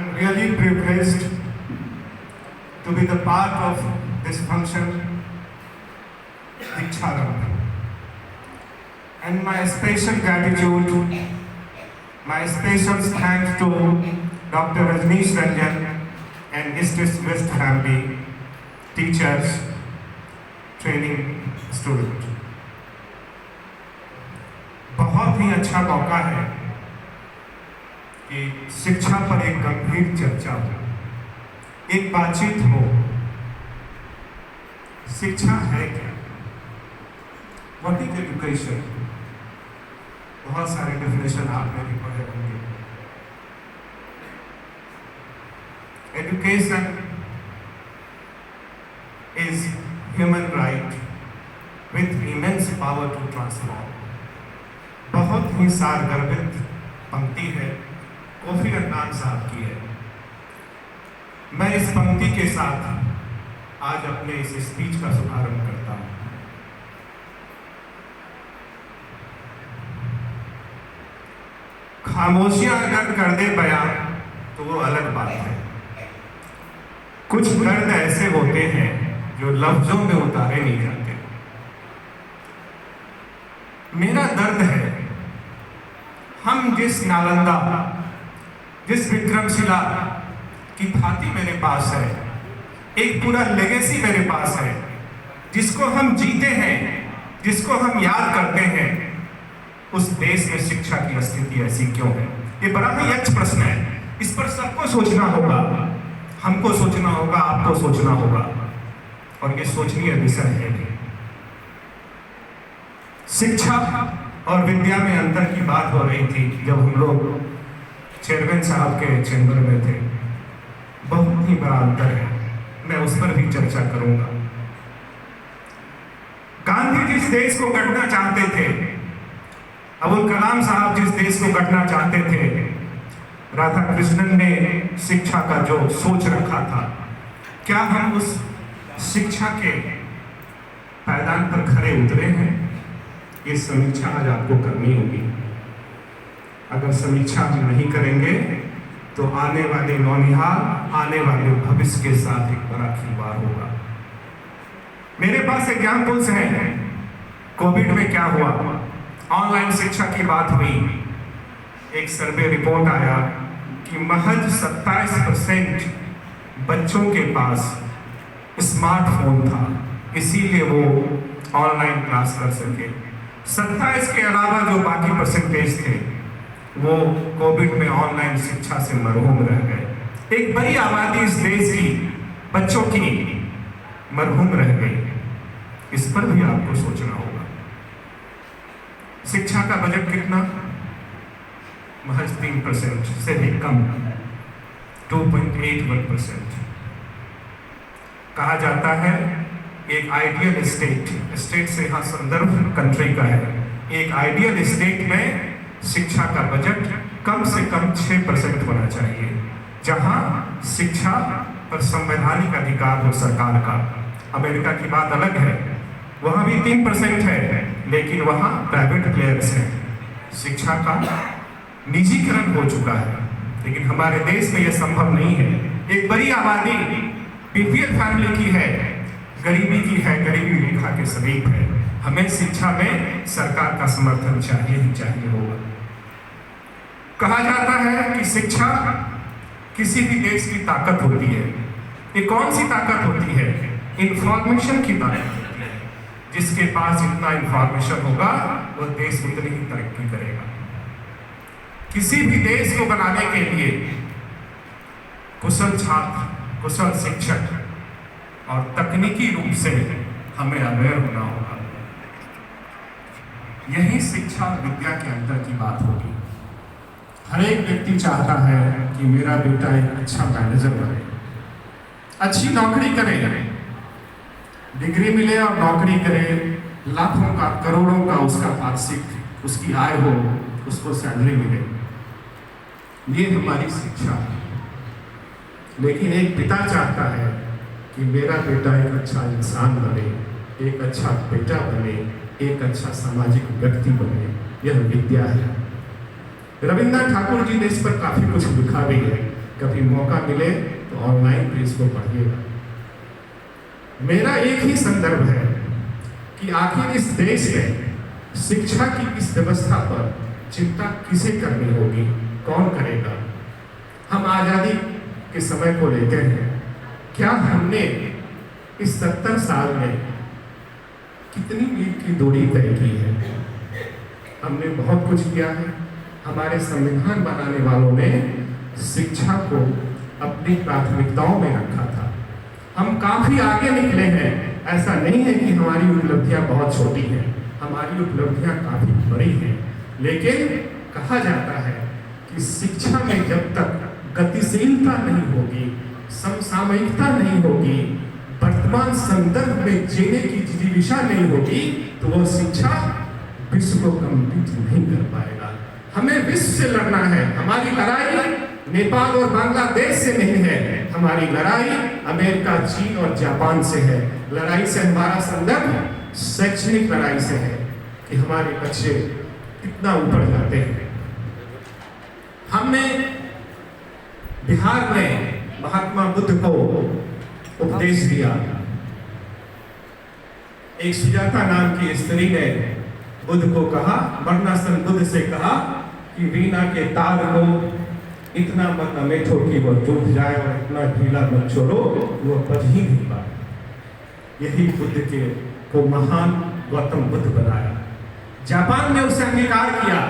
I'm really privileged to be the part of this function, Diksharambh. And my special gratitude, my special thanks to Dr. Rajneesh Ranjan and his dismissed family, teachers, training student. बहुत ही अच्छा मौका है कि शिक्षा पर एक गंभीर चर्चा हो, एक बातचीत हो। शिक्षा है क्या? What is education? बहुत सारे डेफिनेशन आपने भी पढ़े होंगे। Education is human right with immense power to transform. बहुत ही सारगर्भित पंक्ति है, कोफी अन्नान साहब की है। मैं इस पंक्ति के साथ आज अपने इस स्पीच का शुभारंभ करता हूं। खामोशियां अगर कर दे बयान तो वो अलग बात है। कुछ दर्द ऐसे होते हैं जो लफ्जों में उतारे नहीं जाते। मेरा दर्द है, हम जिस नालंदा, जिस विक्रमशिला की भांति मेरे पास है, एक पूरा लेगेसी मेरे पास है, जिसको हम जीते हैं, जिसको हम याद करते हैं, उस देश में शिक्षा की स्थिति ऐसी क्यों है? ये बड़ा ही अच्छा प्रश्न है। इस पर सबको सोचना होगा, हमको सोचना होगा, आपको सोचना होगा, और ये सोचनीय विषय है। शिक्षा और विद्या में अंतर की बात हो रही थी जब हम लोग चेयरमैन साहब के चैम्बर में थे। बहुत ही बड़ा अंतर है, मैं उस पर भी चर्चा करूंगा। गांधी जिस देश को गढ़ना चाहते थे, अबुल कलाम साहब जिस देश को गढ़ना चाहते थे, राधा कृष्णन ने शिक्षा का जो सोच रखा था, क्या हम उस शिक्षा के पायदान पर खरे उतरे हैं? ये समीक्षा आज आपको करनी होगी। अगर समीक्षा हम नहीं करेंगे तो आने वाले नौनिहाल, आने वाले भविष्य के साथ एक बड़ा खिलवाड़ होगा। मेरे पास एग्जाम्पल्स हैं। कोविड में क्या हुआ? ऑनलाइन शिक्षा की बात हुई। एक सर्वे रिपोर्ट आया कि महज 27% बच्चों के पास स्मार्टफोन था, इसीलिए वो ऑनलाइन क्लास कर सके। 27 के अलावा जो बाकी परसेंटेज थे वो कोविड में ऑनलाइन शिक्षा से मरहूम रह गए। एक बड़ी आबादी इस देश की बच्चों की मरहूम रह गई। इस पर भी आपको सोचना होगा। शिक्षा का बजट कितना? महज 3% से भी कम, 2.81%। कहा जाता है एक आइडियल स्टेट से यहाँ संदर्भ कंट्री का है, एक आइडियल स्टेट में शिक्षा का बजट कम से कम 6% होना चाहिए, जहां शिक्षा पर संवैधानिक अधिकार हो सरकार का। अमेरिका की बात अलग है, वहां भी 3% है, लेकिन वहां प्राइवेट प्लेयर्स हैं। शिक्षा का निजीकरण हो चुका है, लेकिन हमारे देश में यह संभव नहीं है। एक बड़ी आबादी बीपीएल फैमिली की है, गरीबी की है, गरीबी रेखा के समीप है। हमें शिक्षा में सरकार का समर्थन चाहिए ही चाहिए होगा। कहा जाता है कि शिक्षा किसी भी देश की ताकत होती है। ये कौन सी ताकत होती है? इंफॉर्मेशन की ताकत होती है। जिसके पास जितना इंफॉर्मेशन होगा वो देश उतनी ही तरक्की करेगा। किसी भी देश को बनाने के लिए कुशल छात्र, कुशल शिक्षक और तकनीकी रूप से हमें अवेयर होना होगा। यही शिक्षा और विद्या के अंतर की बात होगी। हर एक व्यक्ति चाहता है कि मेरा बेटा एक अच्छा मैनेजर बने, अच्छी नौकरी करे, डिग्री मिले और नौकरी करे, लाखों का, करोड़ों का उसका वार्षिक उसकी आय हो, उसको सैलरी मिले। ये हमारी शिक्षा है। लेकिन एक पिता चाहता है कि मेरा बेटा एक अच्छा इंसान बने, एक अच्छा बेटा बने, एक अच्छा सामाजिक व्यक्ति बने। यह विद्या है। रविन्द्रनाथ ठाकुर जी ने इस पर काफी कुछ लिखा भी है। कभी मौका मिले तो ऑनलाइन भी इसको पढ़िएगा। मेरा एक ही संदर्भ है कि आखिर इस देश में शिक्षा की इस व्यवस्था पर चिंता किसे करनी होगी, कौन करेगा। हम आज़ादी के समय को लेते हैं, क्या हमने इस 70 साल में कितनी मील की दूरी तय की है? हमने बहुत कुछ किया है। हमारे संविधान बनाने वालों ने शिक्षा को अपनी प्राथमिकताओं में रखा था। हम काफी आगे निकले हैं। ऐसा नहीं है कि हमारी उपलब्धियां बहुत छोटी हैं, हमारी उपलब्धियां काफी बड़ी हैं। लेकिन कहा जाता है कि शिक्षा में जब तक गतिशीलता नहीं होगी, समसामयिकता नहीं होगी, वर्तमान संदर्भ में जीने की जिज्ञासा नहीं होगी, तो वो शिक्षा विश्व को कम्पीट नहीं कर पाएगा। हमें विश्व से लड़ना है। हमारी लड़ाई नेपाल और बांग्लादेश से नहीं है, हमारी लड़ाई अमेरिका, चीन और जापान से है। लड़ाई से हमारा संदर्भ शैक्षणिक लड़ाई से है कि हमारे बच्चे कितना ऊपर जाते हैं। हमने बिहार में महात्मा बुद्ध को उपदेश दिया। एक सुजाता नाम की स्त्री ने बुद्ध को कहा, वर्णासन बुद्ध से कहा कि वीणा के तार को इतना मत अमेठो कि वह टूट जाए और इतना ढीला मत छोड़ो वह बज ही नहीं पाए। यही बुद्ध के को महान गौतम बुद्ध बनाया। जापान ने उसे अंगीकार किया,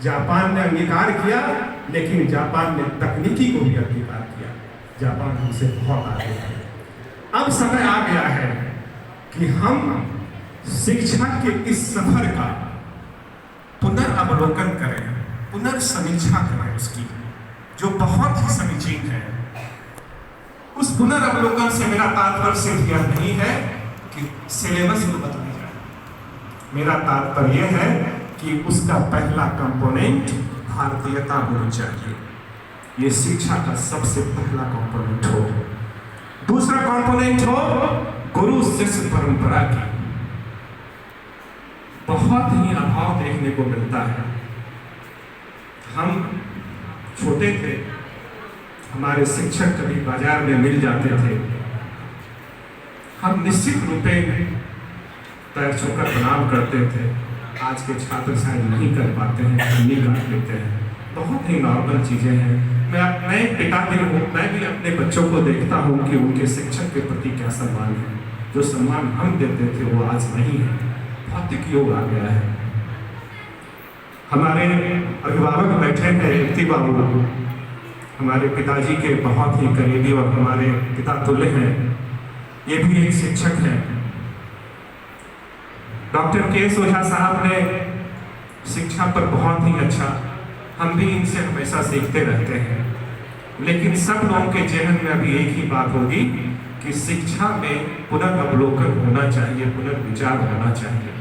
जापान ने अंगीकार किया, लेकिन जापान ने तकनीकी को भी अंगीकार किया। जापान हमसे बहुत आगे है। अब समय आ गया है कि हम शिक्षा के इस सफर का पुनर्अवलोकन करें, पुनर्समीक्षा करें उसकी, जो बहुत ही समीचीन है। उस पुनर्अवलोकन से मेरा तात्पर्य सिर्फ यह नहीं है कि सिलेबस को बदल जाए। मेरा तात्पर्य है कि उसका पहला कंपोनेंट भारतीयता होनी चाहिए। ये शिक्षा का सबसे पहला कंपोनेंट हो। दूसरा कंपोनेंट हो गुरु शिष्य परंपरा की। बहुत ही अभाव देखने को मिलता है। हम छोटे थे, हमारे शिक्षक कभी बाजार में मिल जाते थे, हम निश्चित रूप में पैर छूकर प्रणाम करते थे। आज के छात्र शायद नहीं कर पाते हैं, नहीं काट लेते हैं। बहुत ही नॉर्मल चीजें हैं। मैं पिता भी हूँ, मैं भी अपने बच्चों को देखता हूँ कि उनके शिक्षक के प्रति क्या सम्मान है। जो सम्मान हम देते थे वो आज नहीं है। भौतिक युग आ गया है। हमारे अभिभावक बैठे हैं, युक्ति बाबू हमारे पिताजी के बहुत ही करीबी और हमारे पिता तुल्य हैं। ये भी एक शिक्षक हैं। डॉक्टर के ओझा साहब ने शिक्षा पर बहुत ही अच्छा, हम भी इनसे हमेशा सीखते रहते हैं। लेकिन सब लोगों के जहन में अभी एक ही बात होगी कि शिक्षा में पुनर्अवलोकन होना चाहिए, पुनर्विचार होना चाहिए।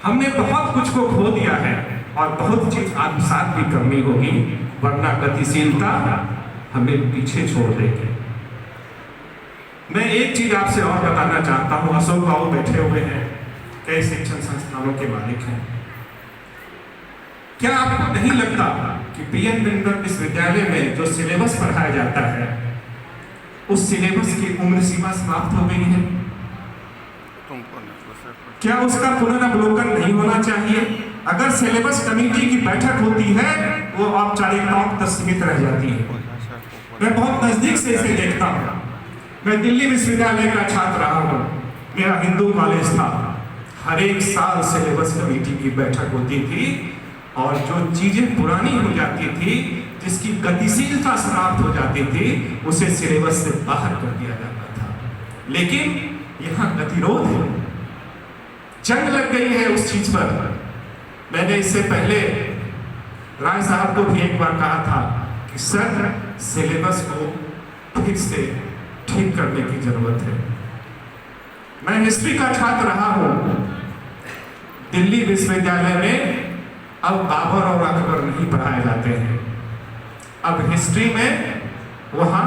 हमने बहुत कुछ को खो दिया है और बहुत चीज आत्मसात भी करनी होगी, वरना गतिशीलता हमें पीछे छोड़ देगी। मैं एक चीज आपसे और बताना चाहता हूँ। अशोक बाबू बैठे हुए हैं, कई शिक्षण संस्थानों के मालिक हैं। क्या आपको नहीं लगता कि पीएन बिंदर विश्वविद्यालय में जो सिलेबस पढ़ाया जाता है, उस सिलेबस की उम्र सीमा समाप्त हो गई है? क्या उसका पुनर्अवलोकन नहीं होना चाहिए? अगर सिलेबस कमेटी की बैठक होती है वो औपचारिकताओं तक सीमित रह जाती है। मैं बहुत नजदीक से इसे देखता हूँ। मैं दिल्ली विश्वविद्यालय का छात्र रहा हूँ, मेरा हिंदू कॉलेज था। हर एक साल सिलेबस कमेटी की बैठक होती थी और जो चीजें पुरानी हो जाती थी, जिसकी गतिशीलता समाप्त हो जाती थी, उसे सिलेबस से बाहर कर दिया जाता था। लेकिन यहाँ गतिरोध है, जंग लग गई है उस चीज पर। मैंने इससे पहले राय साहब को भी एक बार कहा था कि सर सिलेबस को फिर से ठीक करने की जरूरत है। मैं हिस्ट्री का छात्र रहा हूं। दिल्ली विश्वविद्यालय में अब बाबर और अकबर नहीं पढ़ाए जाते हैं। अब हिस्ट्री में वहां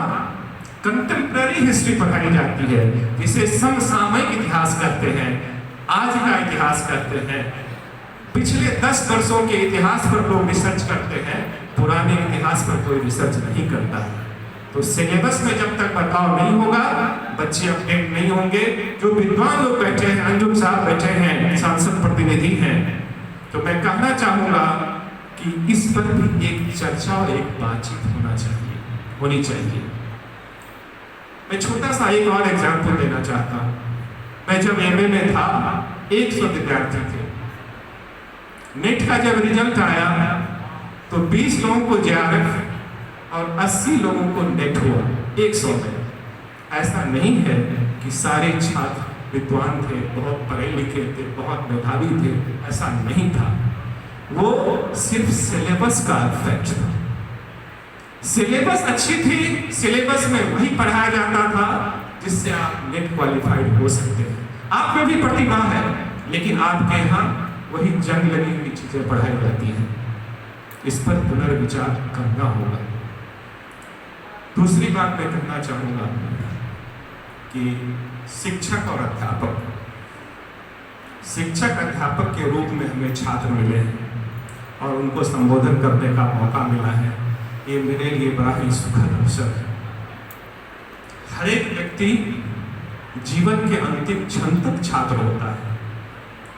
कंटेम्प्रेरी हिस्ट्री पढ़ाई जाती है, जिसे समसामयिक इतिहास कहते हैं, आज का इतिहास कहते हैं। पिछले 10 वर्षों के इतिहास पर लोग रिसर्च करते हैं, पुराने इतिहास पर कोई रिसर्च नहीं करता है। तो सिलेबस में जब तक बदलाव नहीं होगा, बच्चे अपडेट नहीं होंगे। जो विद्वान लोग बैठे हैं, अंजुम साहब बैठे हैं, सांसद प्रतिनिधि हैं, तो मैं कहना चाहूंगा कि इस पर भी एक चर्चा और एक बातचीत होनी चाहिए। मैं छोटा सा एक और एग्जाम्पल देना चाहता हूँ। मैं जब एमए में था, 100 विद्यार्थी थे। नेट का जब रिजल्ट आया तो 20 लोगों को जेआरएफ और 80 लोगों को नेट हुआ 100 में। ऐसा नहीं है कि सारे छात्र विद्वान थे, बहुत पढ़े लिखे थे, बहुत मेधावी थे, ऐसा नहीं था। वो सिर्फ सिलेबस का इफेक्ट था। सिलेबस अच्छी थी, सिलेबस में वही पढ़ाया जाता था जिससे आप नेट क्वालिफाइड हो सकते हैं। आप में भी प्रतिभा है, लेकिन आपके यहाँ वही जंग लगी हुई चीजें पढ़ाई जाती हैं। इस पर पुनर्विचार करना होगा। दूसरी बात मैं कहना चाहूंगा कि शिक्षक और अध्यापक के रूप में हमें छात्र मिले हैं और उनको संबोधन करने का मौका मिला है। ये मेरे लिए बड़ा ही सुखद अवसर है। हर एक व्यक्ति जीवन के अंतिम क्षण तक छात्र होता है।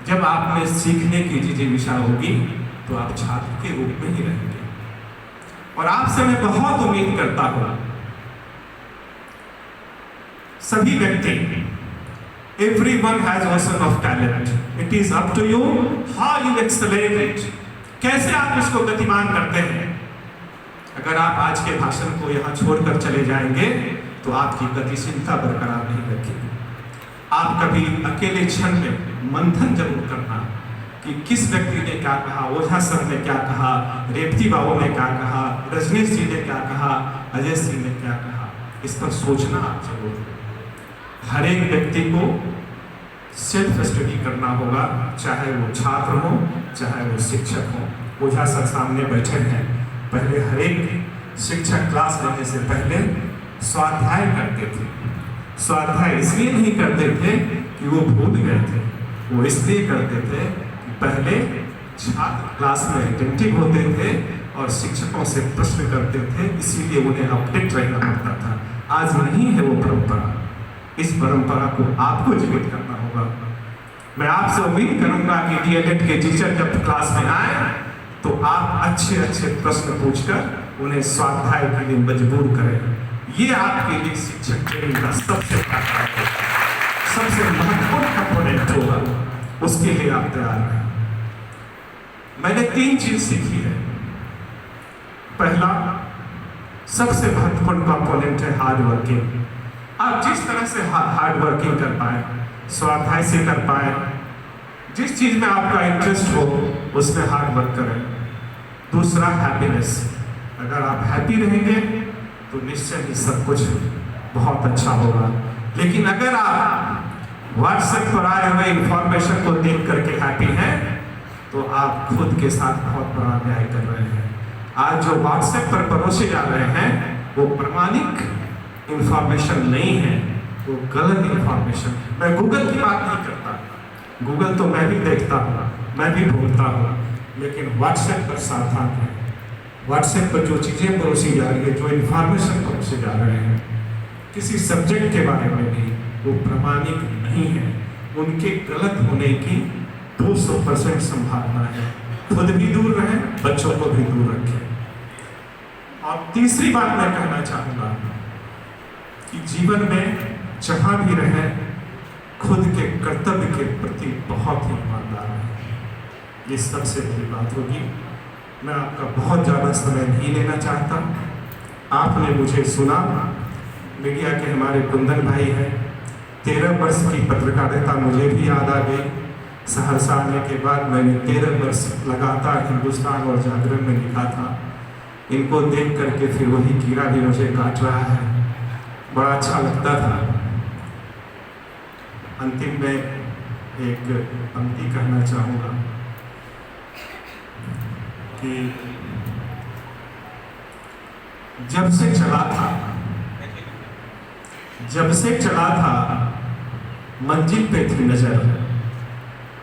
जब आप में सीखने की जिज्ञासा होगी तो आप छात्र के रूप में ही रहेंगे। और आपसे मैं बहुत उम्मीद करता हूं, सभी व्यक्ति, everyone has ocean of talent. It is up to you how you accelerate it. कैसे आप इसको गतिमान करते हैं। अगर आप आज के भाषण को यहाँ छोड़कर चले जाएंगे तो आपकी गतिशीलता बरकरार नहीं रखेगी। आप कभी अकेले क्षण में मंथन जरूर करना कि किस व्यक्ति ने क्या कहा, ओझा सर ने क्या कहा, रेवती बाबू ने क्या कहा, रजनीश जी ने क्या कहा, अजय सिंह ने क्या कहा। इस पर सोचना आप जरूर। हर एक व्यक्ति को सेल्फ स्टडी करना होगा, चाहे वो छात्र हो, चाहे वो शिक्षक हो। ओझा सर सामने बैठे हैं। पहले हर एक शिक्षक क्लास लेने से पहले स्वाध्याय करते थे। स्वाध्याय इसलिए नहीं करते थे कि वो भूल गए थे, वो इसलिए करते थे कि पहले छात्र क्लास में अटेंटिव होते थे और शिक्षकों से प्रश्न करते थे, इसीलिए उन्हें अपडेट रहना पड़ता था। आज नहीं है वो परंपरा। इस परंपरा को आपको जीवित करना होगा। मैं आपसे उम्मीद करूंगा कि डीएलएड के टीचर जब क्लास में आए तो आप अच्छे अच्छे प्रश्न पूछकर उन्हें स्वाध्याय के लिए मजबूर करें। ये आपके लिए शिक्षक ट्रेनिंग का सबसे महत्वपूर्ण कंपोनेंट होगा। उसके लिए आप तैयार हैं। मैंने 3 चीज सीखी है। पहला, सबसे महत्वपूर्ण कंपोनेंट है हार्ड वर्किंग। आप जिस तरह से हार्ड वर्किंग कर पाए, स्वाध्याय से कर पाए, जिस चीज में आपका इंटरेस्ट हो उसमें हार्ड वर्क करें। दूसरा, हैप्पीनेस। अगर आप हैप्पी रहेंगे तो निश्चय ही सब कुछ बहुत अच्छा होगा। लेकिन अगर आप व्हाट्सएप पर आए हुए इंफॉर्मेशन को देख करके हैप्पी हैं तो आप खुद के साथ बहुत बड़ा अन्याय कर रहे हैं। आज जो व्हाट्सएप पर परोसे जा रहे हैं वो प्रामाणिक इंफॉर्मेशन नहीं है, वो गलत इंफॉर्मेशन। मैं गूगल की बात नहीं करता, गूगल तो मैं भी देखता हूँ, मैं भी ढूंढता हूँ, लेकिन व्हाट्सएप पर सावधान है। व्हाट्सएप पर जो चीज़ें परोसी जा रही है, जो इंफॉर्मेशन परोसे जा रहे हैं किसी सब्जेक्ट के बारे में भी, वो प्रामाणिक नहीं है। उनके गलत होने की 200% संभावना है। खुद भी दूर रहें, बच्चों को भी दूर रखें। और तीसरी बात मैं कहना चाहूँगा कि जीवन में जहाँ भी रहें, खुद के कर्तव्य के प्रति बहुत ही ईमानदार रहें। ये सबसे बड़ी बात होगी। मैं आपका बहुत ज़्यादा समय नहीं लेना चाहता। आपने मुझे सुना, मीडिया के हमारे कुंदन भाई हैं। 13 वर्ष की पत्रकारिता मुझे भी याद आ गई। सहरसा आने के बाद मैंने 13 वर्ष लगातार हिंदुस्तान और जागरण में लिखा था। इनको देख करके फिर वही कीड़ा भी मुझे काट रहा है, बड़ा अच्छा लगता था। अंतिम में एक पंक्ति कहना चाहूँगा कि जब से चला था मंजिल पे थी नजर,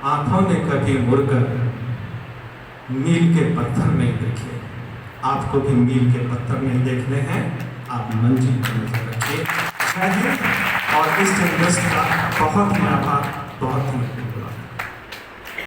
आंखों ने कभी मुड़कर मील के पत्थर नहीं देखे। आपको भी मील के पत्थर नहीं देखने हैं, आप मंजिल पर नजर रखिए। जय हिंद। और इस इन्वेस्ट का बहुत ही आभार, बहुत ही धन्यवाद।